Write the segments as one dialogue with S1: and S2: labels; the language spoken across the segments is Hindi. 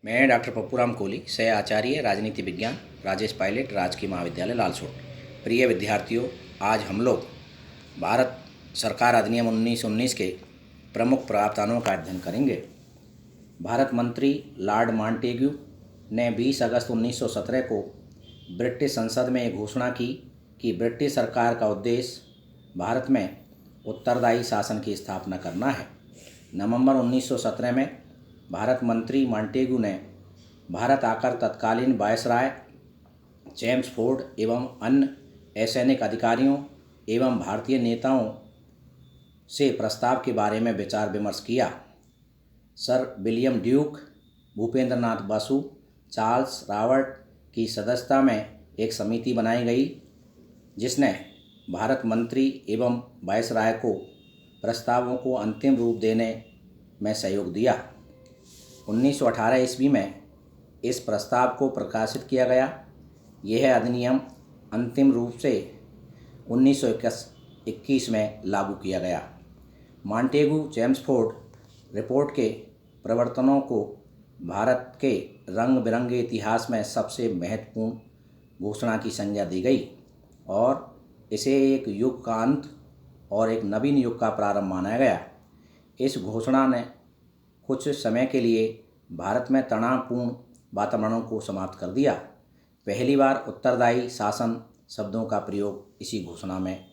S1: मैं डॉक्टर पप्पूराम कोहली, सह आचार्य राजनीति विज्ञान, राजेश पायलट, राजकीय महाविद्यालय लालसोट। प्रिय विद्यार्थियों, आज हम लोग भारत सरकार अधिनियम 1919 के प्रमुख प्रावधानों का अध्ययन करेंगे। भारत मंत्री लॉर्ड मॉन्टेग्यू ने 20 अगस्त 1917 को ब्रिटिश संसद में एक घोषणा की कि ब्रिटिश सरकार का उद्देश्य भारत में उत्तरदायी शासन की स्थापना करना है। नवंबर 1917 में भारत मंत्री मॉन्टेग्यू ने भारत आकर तत्कालीन वायसराय चेम्सफोर्ड एवं अन्य असैनिक अधिकारियों एवं भारतीय नेताओं से प्रस्ताव के बारे में विचार विमर्श किया। सर विलियम ड्यूक, भूपेंद्र नाथ बसु, चार्ल्स रॉबर्ट की सदस्यता में एक समिति बनाई गई जिसने भारत मंत्री एवं वायसराय को प्रस्तावों को अंतिम रूप देने में सहयोग दिया। 1918 ईस्वी में इस प्रस्ताव को प्रकाशित किया गया। यह अधिनियम अंतिम रूप से 1921 में लागू किया गया। मॉन्टेग्यू चेम्सफोर्ड रिपोर्ट के प्रवर्तनों को भारत के रंग बिरंगे इतिहास में सबसे महत्वपूर्ण घोषणा की संज्ञा दी गई और इसे एक युग का अंत और एक नवीन युग का प्रारंभ माना गया। इस घोषणा ने कुछ समय के लिए भारत में तनावपूर्ण वातावरणों को समाप्त कर दिया। पहली बार उत्तरदायी शासन शब्दों का प्रयोग इसी घोषणा में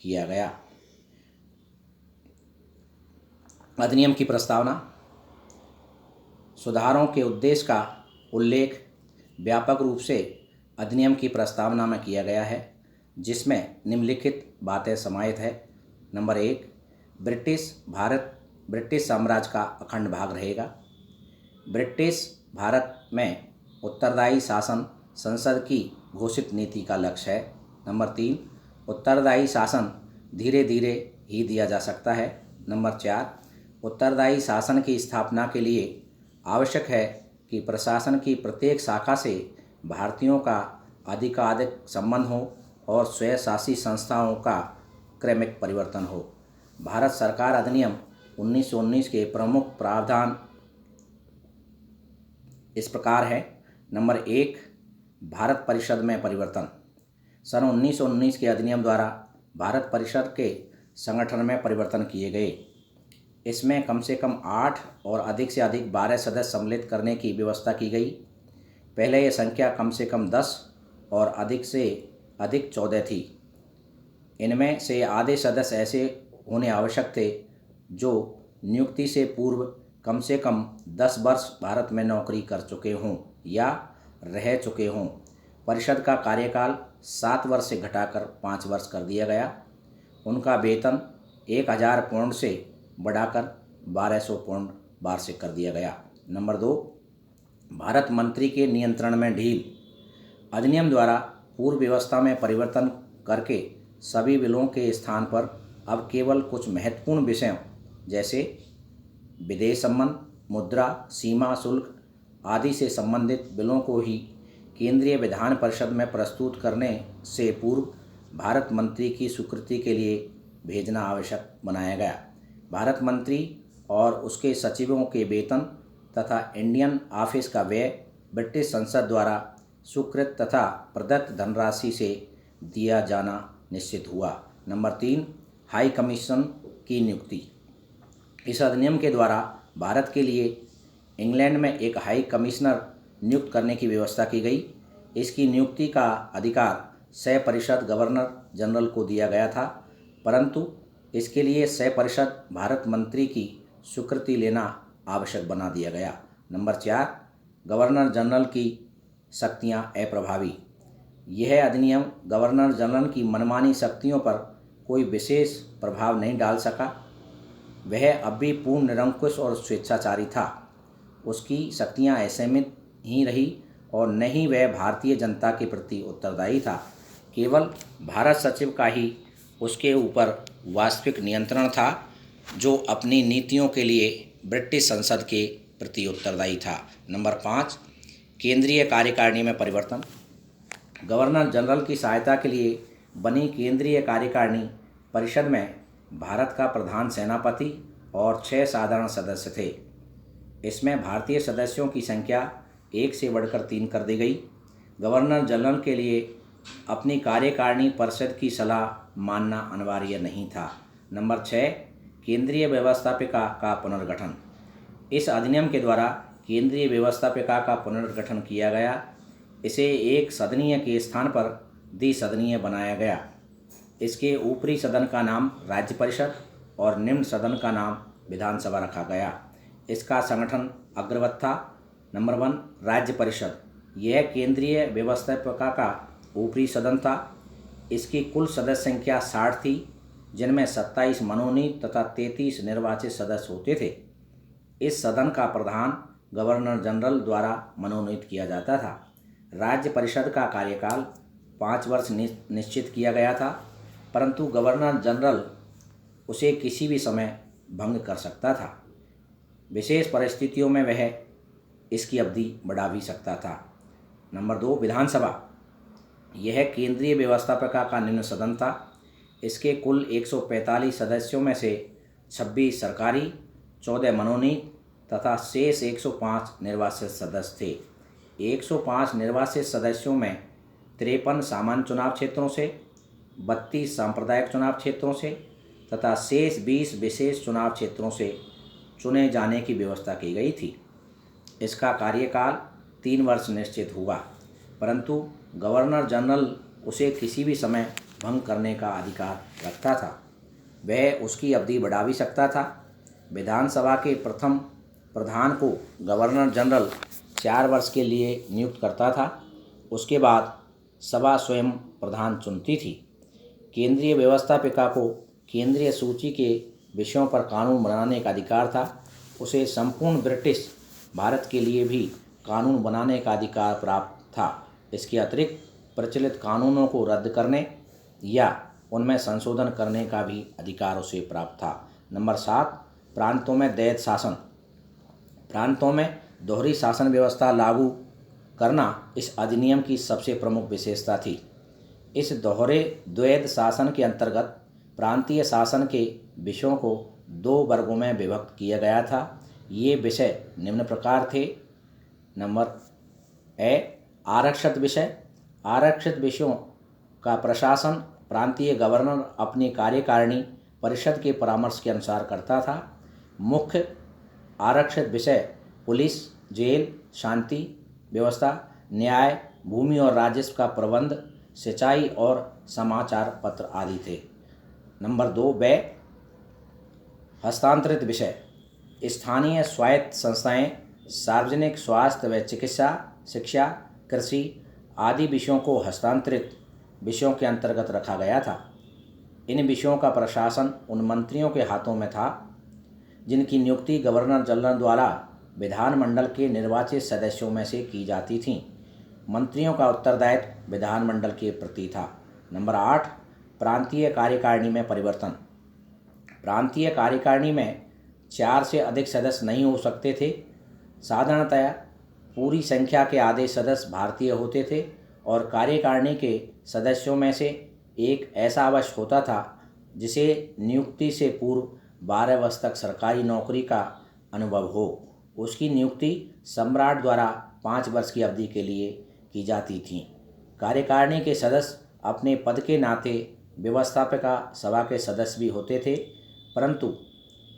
S1: किया गया। अधिनियम की प्रस्तावना। सुधारों के उद्देश्य का उल्लेख व्यापक रूप से अधिनियम की प्रस्तावना में किया गया है, जिसमें निम्नलिखित बातें समाहित है। नंबर 1, ब्रिटिश साम्राज्य का अखंड भाग रहेगा। ब्रिटिश भारत में उत्तरदायी शासन संसद की घोषित नीति का लक्ष्य है। नंबर 3, उत्तरदायी शासन धीरे धीरे ही दिया जा सकता है। नंबर 4, उत्तरदायी शासन की स्थापना के लिए आवश्यक है कि प्रशासन की प्रत्येक शाखा से भारतीयों का अधिकाधिक संबंध हो और स्वशासी संस्थाओं का क्रमिक परिवर्तन हो। भारत सरकार अधिनियम 1919 के प्रमुख प्रावधान इस प्रकार है। नंबर 1, भारत परिषद में परिवर्तन। सन 1919 के अधिनियम द्वारा भारत परिषद के संगठन में परिवर्तन किए गए। इसमें कम से कम 8 और अधिक से अधिक 12 सदस्य सम्मिलित करने की व्यवस्था की गई। पहले यह संख्या कम से कम 10 और अधिक से अधिक 14 थी। इनमें से आधे सदस्य ऐसे होने आवश्यक थे जो नियुक्ति से पूर्व कम से कम 10 वर्ष भारत में नौकरी कर चुके हों या रह चुके हों। परिषद का कार्यकाल 7 वर्ष से घटाकर 5 वर्ष कर दिया गया। उनका वेतन 1000 पाउंड से बढ़ाकर 1200 पाउंड वार्षिक कर दिया गया। नंबर 2, भारत मंत्री के नियंत्रण में ढील। अधिनियम द्वारा पूर्व व्यवस्था में परिवर्तन करके सभी बिलों के स्थान पर अब केवल कुछ महत्वपूर्ण विषयों जैसे विदेश संबंध, मुद्रा, सीमा शुल्क आदि से संबंधित बिलों को ही केंद्रीय विधान परिषद में प्रस्तुत करने से पूर्व भारत मंत्री की स्वीकृति के लिए भेजना आवश्यक बनाया गया। भारत मंत्री और उसके सचिवों के वेतन तथा इंडियन ऑफिस का व्यय ब्रिटिश संसद द्वारा स्वीकृत तथा प्रदत्त धनराशि से दिया जाना निश्चित हुआ। नंबर 3, हाई कमीशन की नियुक्ति। इस अधिनियम के द्वारा भारत के लिए इंग्लैंड में एक हाई कमिश्नर नियुक्त करने की व्यवस्था की गई। इसकी नियुक्ति का अधिकार सह परिषद गवर्नर जनरल को दिया गया था, परंतु इसके लिए सह परिषद भारत मंत्री की स्वीकृति लेना आवश्यक बना दिया गया। नंबर 4, गवर्नर जनरल की शक्तियां अप्रभावी। यह अधिनियम गवर्नर जनरल की मनमानी शक्तियों पर कोई विशेष प्रभाव नहीं डाल सका। वह अब भी पूर्ण निरंकुश और स्वेच्छाचारी था। उसकी शक्तियां असीमित ही रही और न ही वह भारतीय जनता के प्रति उत्तरदायी था। केवल भारत सचिव का ही उसके ऊपर वास्तविक नियंत्रण था, जो अपनी नीतियों के लिए ब्रिटिश संसद के प्रति उत्तरदायी था। नंबर 5, केंद्रीय कार्यकारिणी में परिवर्तन। गवर्नर जनरल की सहायता के लिए बनी केंद्रीय कार्यकारिणी परिषद में भारत का प्रधान सेनापति और 6 साधारण सदस्य थे। इसमें भारतीय सदस्यों की संख्या 1 से बढ़कर 3 कर दी गई। गवर्नर जनरल के लिए अपनी कार्यकारिणी परिषद की सलाह मानना अनिवार्य नहीं था। नंबर 6, केंद्रीय व्यवस्थापिका का पुनर्गठन। इस अधिनियम के द्वारा केंद्रीय व्यवस्थापिका का पुनर्गठन किया गया। इसे एक सदनीय के स्थान पर द्विसदनीय बनाया गया। इसके ऊपरी सदन का नाम राज्य परिषद और निम्न सदन का नाम विधानसभा रखा गया। इसका संगठन अग्रवत था। नंबर 1, राज्य परिषद। यह केंद्रीय व्यवस्थापिका का ऊपरी सदन था। इसकी कुल सदस्य संख्या 60 थी, जिनमें 27 मनोनीत तथा 33 निर्वाचित सदस्य होते थे। इस सदन का प्रधान गवर्नर जनरल द्वारा मनोनीत किया जाता था। राज्य परिषद का कार्यकाल 5 वर्ष निश्चित किया गया था, परंतु गवर्नर जनरल उसे किसी भी समय भंग कर सकता था। विशेष परिस्थितियों में वह इसकी अवधि बढ़ा भी सकता था। नंबर 2, विधानसभा। यह केंद्रीय व्यवस्थापिका का निम्न सदन था। इसके कुल 145 सदस्यों में से 26 सरकारी, 14 मनोनीत तथा शेष 105 निर्वाचित सदस्य थे। 105 निर्वाचित सदस्यों में 53 सामान्य चुनाव क्षेत्रों से, 32 सांप्रदायिक चुनाव क्षेत्रों से तथा शेष 20 विशेष चुनाव क्षेत्रों से चुने जाने की व्यवस्था की गई थी। इसका कार्यकाल 3 वर्ष निश्चित हुआ, परंतु गवर्नर जनरल उसे किसी भी समय भंग करने का अधिकार रखता था। वह उसकी अवधि बढ़ा भी सकता था। विधानसभा के प्रथम प्रधान को गवर्नर जनरल 4 वर्ष के लिए नियुक्त करता था। उसके बाद सभा स्वयं प्रधान चुनती थी। केंद्रीय व्यवस्थापिका को केंद्रीय सूची के विषयों पर कानून बनाने का अधिकार था। उसे संपूर्ण ब्रिटिश भारत के लिए भी कानून बनाने का अधिकार प्राप्त था। इसके अतिरिक्त प्रचलित कानूनों को रद्द करने या उनमें संशोधन करने का भी अधिकार उसे प्राप्त था। नंबर 7, प्रांतों में द्वैध शासन। प्रांतों में दोहरी शासन व्यवस्था लागू करना इस अधिनियम की सबसे प्रमुख विशेषता थी। इस दोहरे द्वैध शासन के अंतर्गत प्रांतीय शासन के विषयों को 2 वर्गों में विभक्त किया गया था। ये विषय निम्न प्रकार थे। नंबर ए, आरक्षित विषय। आरक्षित विषयों का प्रशासन प्रांतीय गवर्नर अपनी कार्यकारिणी परिषद के परामर्श के अनुसार करता था। मुख्य आरक्षित विषय पुलिस, जेल, शांति व्यवस्था, न्याय, भूमि और राजस्व का प्रबंध, सिंचाई और समाचार पत्र आदि थे। नंबर 2, व हस्तांतरित विषय। स्थानीय स्वायत्त संस्थाएं सार्वजनिक स्वास्थ्य व चिकित्सा, शिक्षा, कृषि आदि विषयों को हस्तांतरित विषयों के अंतर्गत रखा गया था। इन विषयों का प्रशासन उन मंत्रियों के हाथों में था जिनकी नियुक्ति गवर्नर जनरल द्वारा विधानमंडल के निर्वाचित सदस्यों में से की जाती थी। मंत्रियों का उत्तरदायित्व विधानमंडल के प्रति था। नंबर 8, प्रांतीय कार्यकारिणी में परिवर्तन। प्रांतीय कार्यकारिणी में 4 से अधिक सदस्य नहीं हो सकते थे। साधारणतया पूरी संख्या के आधे सदस्य भारतीय होते थे और कार्यकारिणी के सदस्यों में से एक ऐसा अवश्य होता था जिसे नियुक्ति से पूर्व 12 वर्ष तक सरकारी नौकरी का अनुभव हो। उसकी नियुक्ति सम्राट द्वारा 5 वर्ष की अवधि के लिए की जाती थी। कार्यकारिणी के सदस्य अपने पद के नाते व्यवस्थापिका सभा के सदस्य भी होते थे, परंतु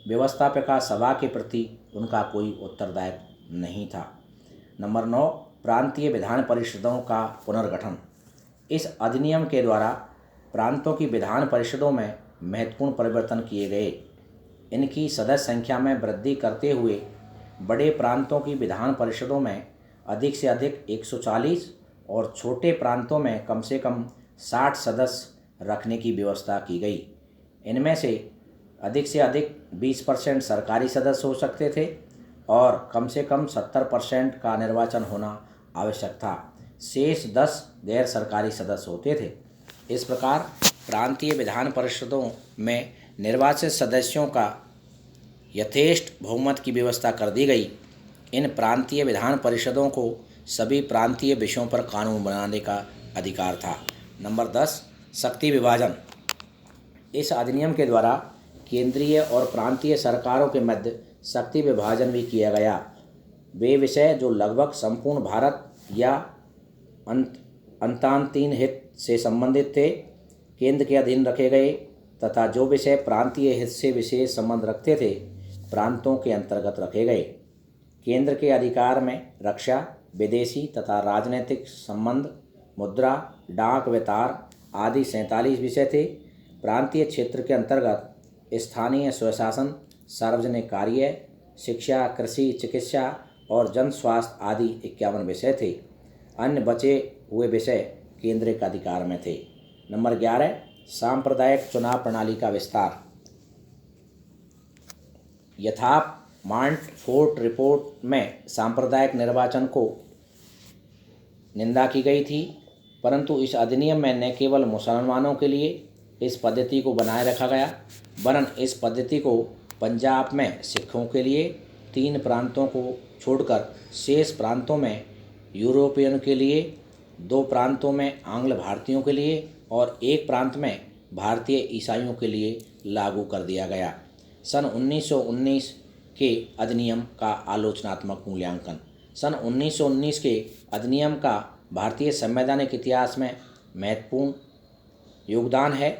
S1: व्यवस्थापिका सभा के प्रति उनका कोई उत्तरदायित्व नहीं था। नंबर 9, प्रांतीय विधान परिषदों का पुनर्गठन। इस अधिनियम के द्वारा प्रांतों की विधान परिषदों में महत्वपूर्ण परिवर्तन किए गए। इनकी सदस्य संख्या में वृद्धि करते हुए बड़े प्रांतों की विधान परिषदों में अधिक से अधिक 140 और छोटे प्रांतों में कम से कम 60 सदस्य रखने की व्यवस्था की गई। इनमें से अधिक 20% सरकारी सदस्य हो सकते थे और कम से कम 70% का निर्वाचन होना आवश्यक था। शेष 10 गैर सरकारी सदस्य होते थे। इस प्रकार प्रांतीय विधान परिषदों में निर्वाचित सदस्यों का यथेष्ट बहुमत की व्यवस्था कर दी गई। इन प्रांतीय विधान परिषदों को सभी प्रांतीय विषयों पर कानून बनाने का अधिकार था। नंबर 10, शक्ति विभाजन। इस अधिनियम के द्वारा केंद्रीय और प्रांतीय सरकारों के मध्य शक्ति विभाजन भी किया गया वे विषय जो लगभग संपूर्ण भारत या अंतांतीन हित से संबंधित थे केंद्र के अधीन रखे गए, तथा जो विषय प्रांतीय हित से विशेष संबंध रखते थे प्रांतों के अंतर्गत रखे गए। केंद्र के अधिकार में रक्षा, विदेशी तथा राजनीतिक संबंध, मुद्रा, डाक, वेतार आदि 47 विषय थे। प्रांतीय क्षेत्र के अंतर्गत स्थानीय स्वशासन, सार्वजनिक कार्य, शिक्षा, कृषि, चिकित्सा और जन स्वास्थ्य आदि 51 विषय थे। अन्य बचे हुए विषय केंद्र के अधिकार में थे। नंबर 11, सांप्रदायिक चुनाव प्रणाली का विस्तार। यथाप मांटफोर्ट रिपोर्ट में सांप्रदायिक निर्वाचन को निंदा की गई थी, परंतु इस अधिनियम में न केवल मुसलमानों के लिए इस पद्धति को बनाए रखा गया, वरन इस पद्धति को पंजाब में सिखों के लिए, 3 प्रांतों को छोड़कर शेष प्रांतों में यूरोपियन के लिए, 2 प्रांतों में आंग्ल भारतीयों के लिए और 1 प्रांत में भारतीय ईसाइयों के लिए लागू कर दिया गया। सन 1919 के अधिनियम का आलोचनात्मक मूल्यांकन। सन 1919 के अधिनियम का भारतीय संवैधानिक इतिहास में महत्वपूर्ण योगदान है।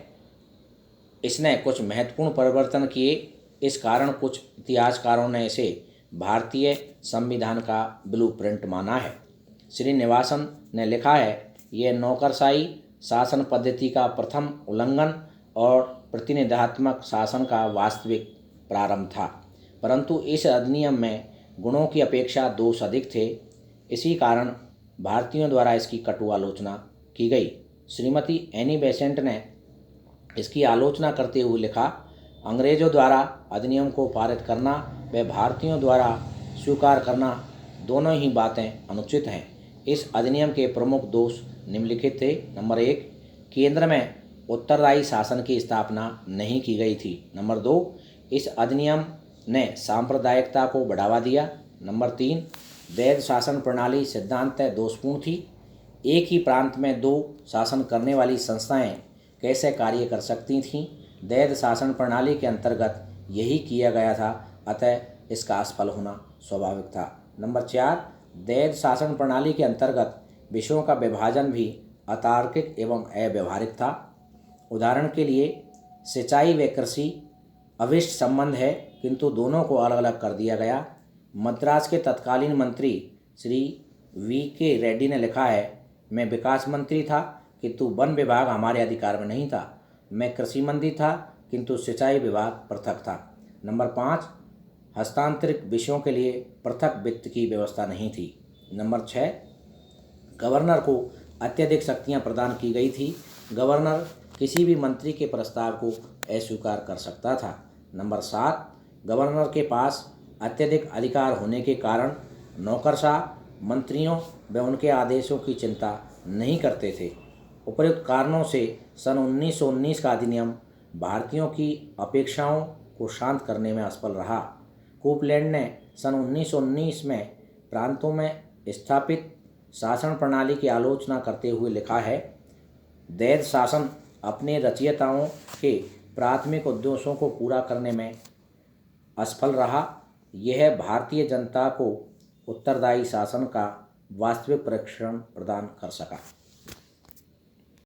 S1: इसने कुछ महत्वपूर्ण परिवर्तन किए। इस कारण कुछ इतिहासकारों ने इसे भारतीय संविधान का ब्लूप्रिंट माना है। श्रीनिवासन ने लिखा है, यह नौकरशाही शासन पद्धति का प्रथम उल्लंघन और प्रतिनिधात्मक शासन का वास्तविक प्रारंभ था, परंतु इस अधिनियम में गुणों की अपेक्षा दोष अधिक थे। इसी कारण भारतीयों द्वारा इसकी कटु आलोचना की गई। श्रीमती एनी बेसेंट ने इसकी आलोचना करते हुए लिखा, अंग्रेजों द्वारा अधिनियम को पारित करना व भारतीयों द्वारा स्वीकार करना दोनों ही बातें अनुचित हैं। इस अधिनियम के प्रमुख दोष निम्नलिखित थे। नंबर 1, केंद्र में उत्तरदायी शासन की स्थापना नहीं की गई थी। नंबर 2, इस अधिनियम ने सांप्रदायिकता को बढ़ावा दिया। नंबर 3, वैध शासन प्रणाली सिद्धांत दोषपूर्ण थी। एक ही प्रांत में 2 शासन करने वाली संस्थाएं कैसे कार्य कर सकती थीं? वैध शासन प्रणाली के अंतर्गत यही किया गया था, अतः इसका असफल होना स्वाभाविक था। नंबर 4, वैध शासन प्रणाली के अंतर्गत विषयों का विभाजन भी अतार्किक एवं अव्यवहारिक था। उदाहरण के लिए सिंचाई व कृषि अविष्ट संबंध है, किंतु दोनों को अलग अलग कर दिया गया। मद्रास के तत्कालीन मंत्री श्री V.K. रेड्डी ने लिखा है, मैं विकास मंत्री था किंतु वन विभाग हमारे अधिकार में नहीं था। मैं कृषि मंत्री था किंतु सिंचाई विभाग पृथक था। नंबर 5, हस्तांतरित विषयों के लिए पृथक वित्त की व्यवस्था नहीं थी। नंबर 6, गवर्नर को अत्यधिक शक्तियां प्रदान की गई थी। गवर्नर किसी भी मंत्री के प्रस्ताव को अस्वीकार कर सकता था। नंबर 7, गवर्नर के पास अत्यधिक अधिकार होने के कारण नौकरशाह मंत्रियों व उनके आदेशों की चिंता नहीं करते थे। उपर्युक्त कारणों से सन 1919 का अधिनियम भारतीयों की अपेक्षाओं को शांत करने में असफल रहा। कोपलैंड ने सन 1919 में प्रांतों में स्थापित शासन प्रणाली की आलोचना करते हुए लिखा है, वैध शासन अपने रचयिताओं के प्राथमिक उद्देश्यों को पूरा करने में असफल रहा। यह भारतीय जनता को उत्तरदायी शासन का वास्तविक परीक्षण प्रदान कर सका।